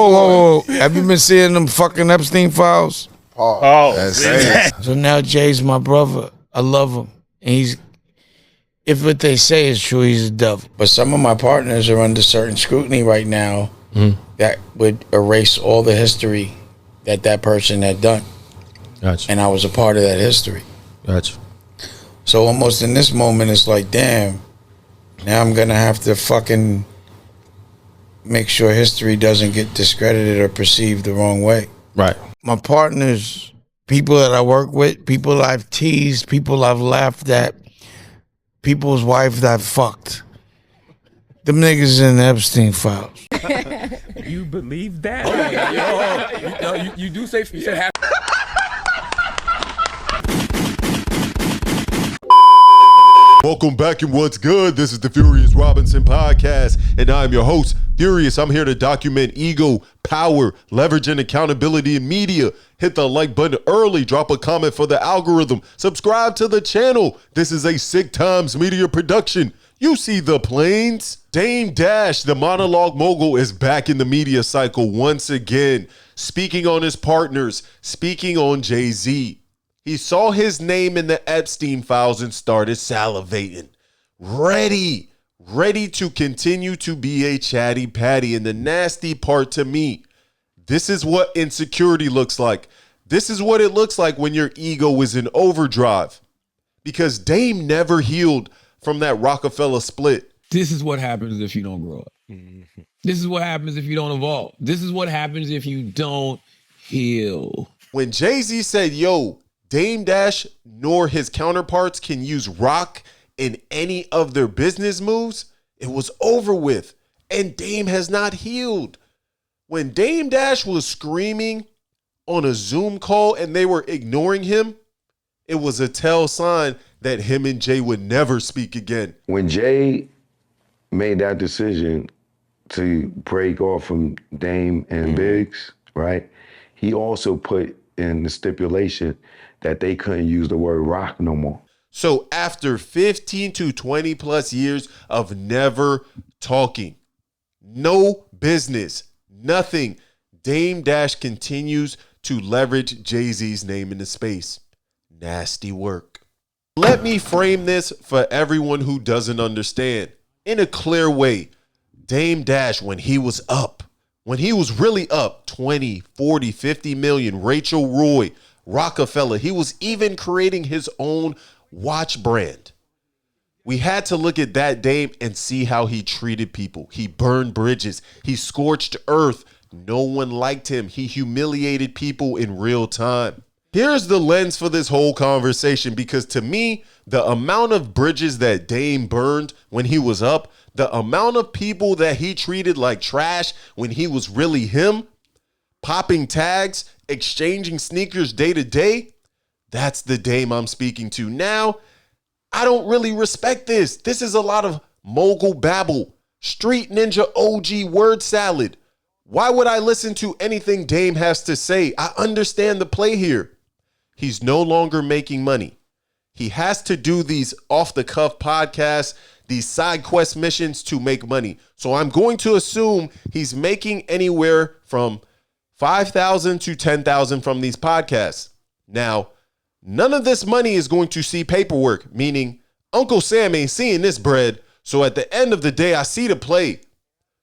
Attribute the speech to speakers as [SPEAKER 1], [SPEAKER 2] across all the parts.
[SPEAKER 1] Oh, have you been seeing them fucking Epstein files? So now Jay's my brother. I love him. And if what they say is true, he's a devil. But some of my partners are under certain scrutiny right now that would erase all the history that person had done.
[SPEAKER 2] Gotcha.
[SPEAKER 1] And I was a part of that history.
[SPEAKER 2] Gotcha.
[SPEAKER 1] So almost in this moment, it's like, damn, now I'm going to have to fucking make sure history doesn't get discredited or perceived the wrong way.
[SPEAKER 2] Right.
[SPEAKER 1] My partners, people that I work with, people I've teased, people I've laughed at, people's wife that I've fucked. Them niggas in the Epstein files.
[SPEAKER 3] You believe that? You do say you said half.
[SPEAKER 2] Welcome back and what's good? This is the FuriousRobinson podcast, and I'm your host, Furious. I'm here to document ego, power, leverage, and accountability in media. Hit the like button early, drop a comment for the algorithm, subscribe to the channel. This is a Sick Times media production. You see the planes? Dame Dash, the monologue mogul, is back in the media cycle once again, speaking on his partners, speaking on Jay-Z. He saw his name in the Epstein files and started salivating. Ready to continue to be a chatty patty. And the nasty part to me, this is what insecurity looks like. This is what it looks like when your ego is in overdrive. Because Dame never healed from that Roc-A-Fella split.
[SPEAKER 3] This is what happens if you don't grow up. This is what happens if you don't evolve. This is what happens if you don't heal.
[SPEAKER 2] When Jay-Z said, yo, Dame Dash nor his counterparts can use Roc in any of their business moves, it was over with. And Dame has not healed. When Dame Dash was screaming on a Zoom call and they were ignoring him, it was a tell sign that him and Jay would never speak again.
[SPEAKER 4] When Jay made that decision to break off from Dame and Biggs, right, he also put in the stipulation that they couldn't use the word rock no more.
[SPEAKER 2] So after 15 to 20 plus years of never talking, no business, nothing, Dame Dash continues to leverage Jay-Z's name in the space. Nasty work. Let me frame this for everyone who doesn't understand. In a clear way, Dame Dash, when he was really up 20, 40, 50 million, Rachel Roy, Roc-A-Fella, he was even creating his own watch brand. We had to look at that Dame and see how he treated people. He burned bridges. He scorched earth. No one liked him. He humiliated people in real time. Here's the lens for this whole conversation, because to me, the amount of bridges that Dame burned when he was up, the amount of people that he treated like trash when he was really him, popping tags, exchanging sneakers day to day, that's the Dame I'm speaking to. Now, I don't really respect this. This is a lot of mogul babble, street ninja OG word salad. Why would I listen to anything Dame has to say? I understand the play here. He's no longer making money. He has to do these off-the-cuff podcasts, these side quest missions to make money. So I'm going to assume he's making anywhere from $5,000 to $10,000 from these podcasts. Now, none of this money is going to see paperwork, meaning Uncle Sam ain't seeing this bread. So at the end of the day, I see the play.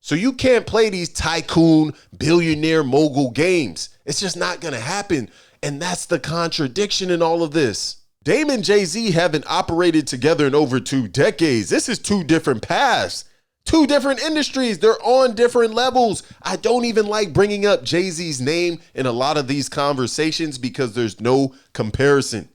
[SPEAKER 2] So you can't play these tycoon, billionaire, mogul games. It's just not going to happen. And that's the contradiction in all of this. Dame and Jay-Z haven't operated together in over 2 decades. This is 2 different paths, 2 different industries. They're on different levels. I don't even like bringing up Jay-Z's name in a lot of these conversations because there's no comparison.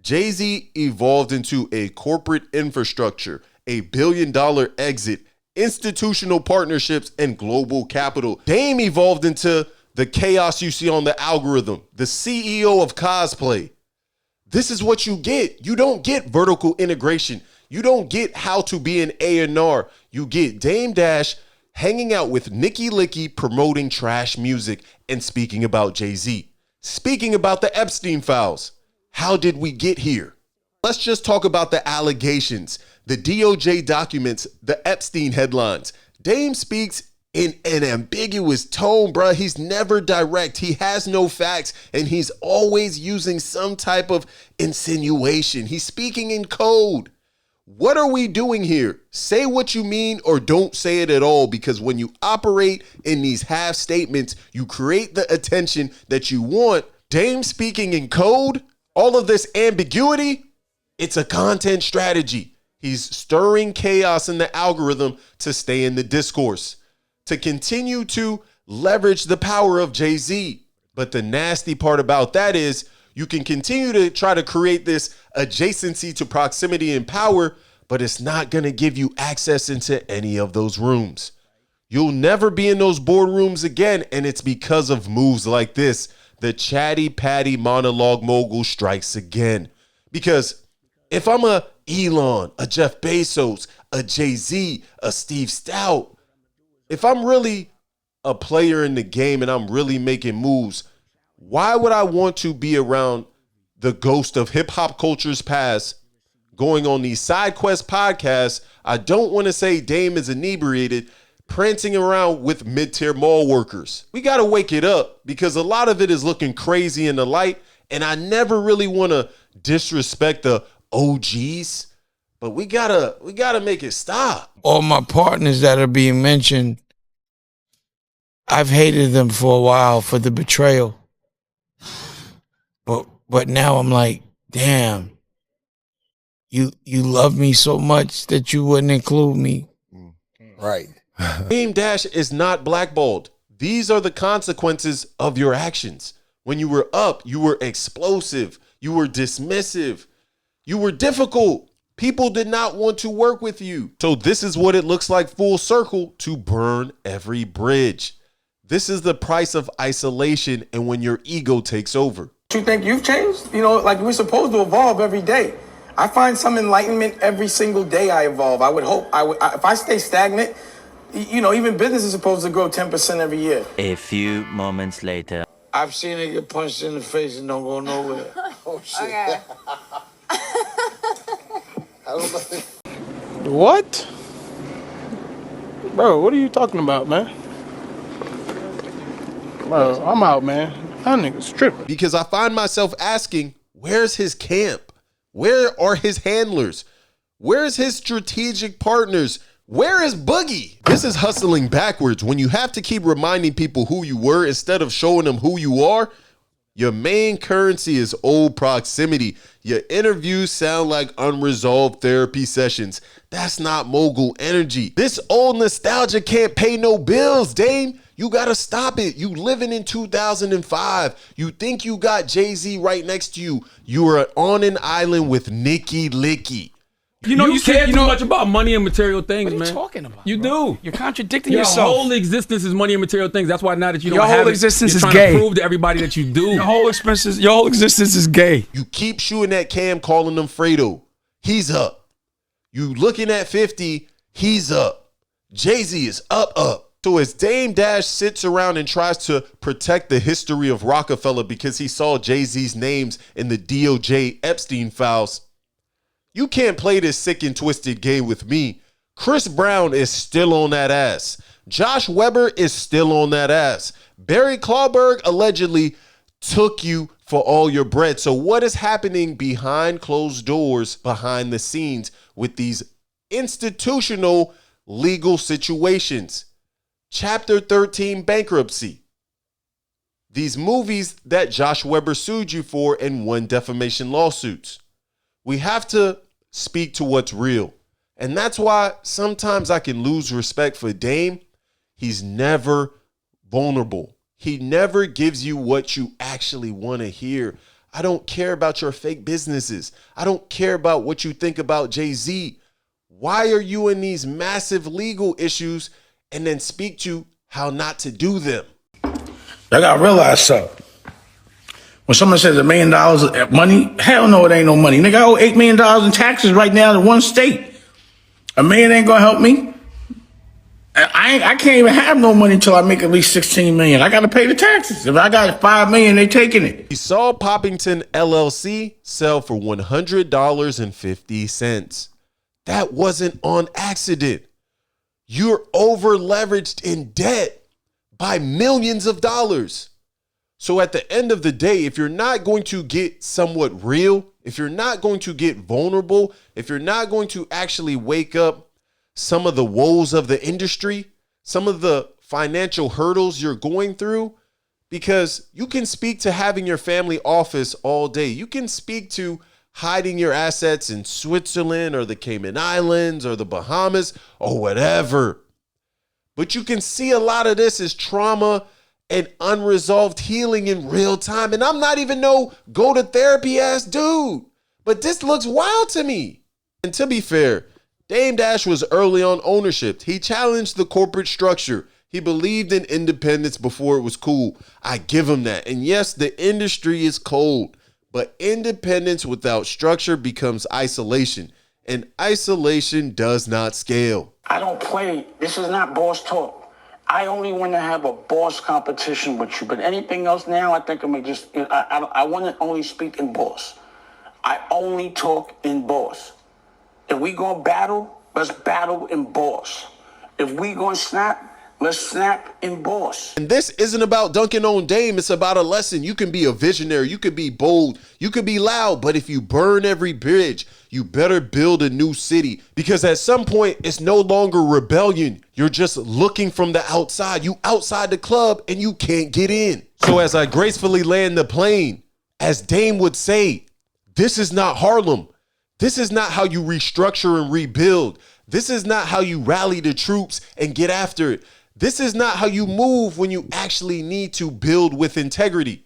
[SPEAKER 2] Jay-Z evolved into a corporate infrastructure, a billion-dollar exit, institutional partnerships, and global capital. Dame evolved into the chaos you see on the algorithm, the CEO of cosplay. This is what you get. You don't get vertical integration. You don't get how to be an A&R. You get Dame Dash hanging out with Nicki Licky promoting trash music and speaking about Jay-Z. Speaking about the Epstein files. How did we get here? Let's just talk about the allegations, the DOJ documents, the Epstein headlines. Dame speaks in an ambiguous tone, bro. He's never direct. He has no facts, and he's always using some type of insinuation. He's speaking in code. What are we doing here? Say what you mean or don't say it at all, because when you operate in these half statements, you create the attention that you want. Dame speaking in code, all of this ambiguity, it's a content strategy. He's stirring chaos in the algorithm to stay in the discourse, to continue to leverage the power of Jay-Z. But the nasty part about that is you can continue to try to create this adjacency to proximity and power, but it's not going to give you access into any of those rooms. You'll never be in those boardrooms again, and it's because of moves like this. The chatty patty monologue mogul strikes again. Because if I'm a Elon, a Jeff Bezos, a Jay-Z, a Steve Stout, if I'm really a player in the game and I'm really making moves, why would I want to be around the ghost of hip hop culture's past going on these side quest podcasts? I don't want to say Dame is inebriated, prancing around with mid-tier mall workers. We got to wake it up, because a lot of it is looking crazy in the light, and I never really want to disrespect the OGs, but we gotta make it stop.
[SPEAKER 1] All my partners that are being mentioned, I've hated them for a while for the betrayal. But now I'm like, damn, you love me so much that you wouldn't include me.
[SPEAKER 5] Right.
[SPEAKER 2] Dame Dash is not blackballed. These are the consequences of your actions. When you were up, you were explosive, you were dismissive, you were difficult. People did not want to work with you. So this is what it looks like full circle to burn every bridge. This is the price of isolation and when your ego takes over.
[SPEAKER 6] You think you've changed? You know, like we're supposed to evolve every day. I find some enlightenment every single day I evolve. I would hope, if I stay stagnant, you know, even business is supposed to grow 10% every year.
[SPEAKER 7] A few moments later.
[SPEAKER 1] I've seen it get punched in the face and don't go nowhere.
[SPEAKER 5] Oh, shit.
[SPEAKER 8] Okay.
[SPEAKER 5] I don't know.
[SPEAKER 9] What? Bro, what are you talking about, man? Bro, I'm out, man. That nigga's tripping.
[SPEAKER 2] Because I find myself asking, where's his camp? Where are his handlers? Where's his strategic partners? Where is Boogie? This is hustling backwards. When you have to keep reminding people who you were instead of showing them who you are, your main currency is old proximity. Your interviews sound like unresolved therapy sessions. That's not mogul energy. This old nostalgia can't pay no bills, Dame. You gotta stop it. You living in 2005. You think you got Jay-Z right next to you. You are on an island with Nicky Licky.
[SPEAKER 10] You know, you care too much about money and material things, man.
[SPEAKER 6] What are you talking about?
[SPEAKER 10] You do.
[SPEAKER 6] You're contradicting
[SPEAKER 10] Your
[SPEAKER 6] yourself.
[SPEAKER 10] whole existence is money and material things. That's why now that you don't
[SPEAKER 6] Your
[SPEAKER 10] have
[SPEAKER 6] whole
[SPEAKER 10] it,
[SPEAKER 6] existence
[SPEAKER 10] you're
[SPEAKER 6] is
[SPEAKER 10] trying
[SPEAKER 6] gay.
[SPEAKER 10] to prove to everybody that you do.
[SPEAKER 6] Your whole existence is gay.
[SPEAKER 2] You keep shooting at Cam, calling him Fredo. He's up. You looking at 50, he's up. Jay-Z is up. So as Dame Dash sits around and tries to protect the history of Roc-A-Fella because he saw Jay-Z's names in the DOJ Epstein files, you can't play this sick and twisted game with me. Chris Brown is still on that ass. Josh Weber is still on that ass. Barry Clawberg allegedly took you for all your bread. So what is happening behind closed doors, behind the scenes with these institutional legal situations? Chapter 13 bankruptcy. These movies that Josh Weber sued you for and won defamation lawsuits. We have to speak to what's real. And that's why sometimes I can lose respect for Dame. He's never vulnerable. He never gives you what you actually want to hear. I don't care about your fake businesses. I don't care about what you think about Jay-Z. Why are you in these massive legal issues and then speak to how not to do them?
[SPEAKER 11] I gotta realize something. When someone says $1 million of money, hell no, it ain't no money. Nigga, I owe $8 million in taxes right now to one state. $1 million ain't gonna help me. I can't even have no money until I make at least $16 million. I gotta pay the taxes. If I got $5 million, they taking it.
[SPEAKER 2] We saw Poppington LLC sell for $100.50. That wasn't on accident. You're over leveraged in debt by millions of dollars. So at the end of the day, if you're not going to get somewhat real, if you're not going to get vulnerable, if you're not going to actually wake up some of the woes of the industry, some of the financial hurdles you're going through, because you can speak to having your family office all day. You can speak to hiding your assets in Switzerland or the Cayman Islands or the Bahamas or whatever. But you can see a lot of this as trauma and unresolved healing in real time. And I'm not even no go to therapy ass dude, but this looks wild to me. And to be fair, Dame Dash was early on ownership. He challenged the corporate structure. He believed in independence before it was cool. I give him that. And yes, the industry is cold, but independence without structure becomes isolation, and isolation does not scale.
[SPEAKER 6] I don't play. This is not boss talk. I only want to have a boss competition with you, but anything else now, I think I'm gonna just. I want to only speak in boss. I only talk in boss. If we gonna battle, let's battle in boss. If we gonna snap, let's snap in boss.
[SPEAKER 2] And this isn't about dunking on Dame. It's about a lesson. You can be a visionary. You can be bold. You can be loud. But if you burn every bridge, you better build a new city. Because at some point, it's no longer rebellion. You're just looking from the outside. You outside the club and you can't get in. So as I gracefully land the plane, as Dame would say, this is not Harlem. This is not how you restructure and rebuild. This is not how you rally the troops and get after it. This is not how you move when you actually need to build with integrity.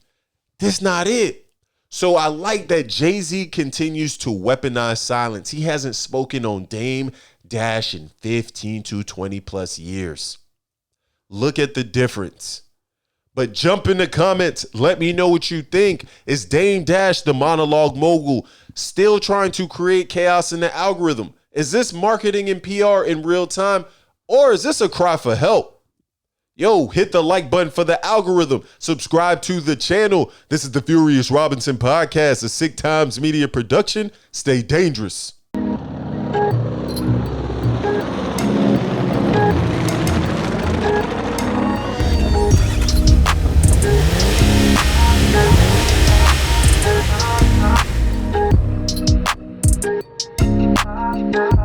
[SPEAKER 2] This not it. So I like that Jay-Z continues to weaponize silence. He hasn't spoken on Dame Dash in 15 to 20 plus years. Look at the difference. But jump in the comments. Let me know what you think. Is Dame Dash, the monologue mogul, still trying to create chaos in the algorithm? Is this marketing and PR in real time? Or is this a cry for help? Yo, hit the like button for the algorithm. Subscribe to the channel. This is the Furious Robinson podcast, a Sick Times media production. Stay dangerous.
[SPEAKER 8] Yeah.